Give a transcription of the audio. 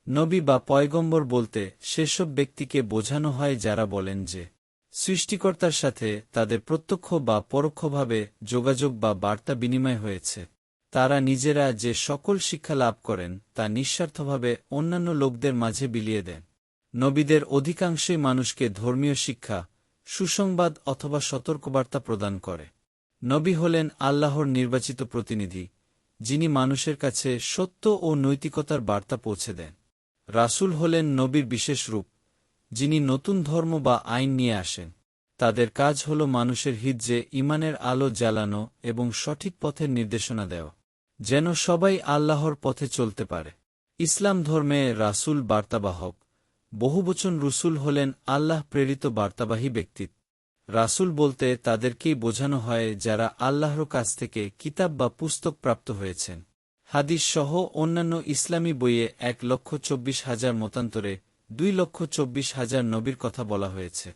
নবী বা পয়গম্বর বলতে সেসব ব্যক্তিকে বোঝানো হয় যারা বলেন যে সৃষ্টিকর্তার সাথে তাদের প্রত্যক্ষ বা পরোক্ষভাবে যোগাযোগ বা বার্তা বিনিময় হয়েছে। তারা নিজেরা যে সকল শিক্ষা লাভ করেন তা নিঃস্বার্থভাবে অন্যান্য লোকদের মাঝে বিলিয়ে দেন। নবীদের অধিকাংশই মানুষকে ধর্মীয় শিক্ষা, সুসংবাদ অথবা সতর্কবার্তা প্রদান করে। নবী হলেন আল্লাহর নির্বাচিত প্রতিনিধি, যিনি মানুষের কাছে সত্য ও নৈতিকতার বার্তা পৌঁছে দেন। রাসূল হলেন নবীর বিশেষ রূপ, যিনি নতুন ধর্ম বা আইন নিয়ে আসেন। তাদের কাজ হল মানুষের হৃদয়ে ঈমানের আলো জ্বালানো এবং সঠিক পথের নির্দেশনা দেওয়া, যেন সবাই আল্লাহর পথে চলতে পারে। ইসলাম ধর্মে রাসূল বার্তাবাহক, বহুবচন রুসুল হলেন আল্লাহ প্রেরিত বার্তাবাহী ব্যক্তিত্ব। রাসূল বলতে তাদেরকেই বোঝানো হয় যারা আল্লাহর কাছ থেকে কিতাব বা পুস্তক প্রাপ্ত হয়েছেন। হাদিস সহ অন্যান্য ইসলামী বইয়ে 1,24,000 মতান্তরে 2,24,000 নবীর কথা বলা হয়েছে।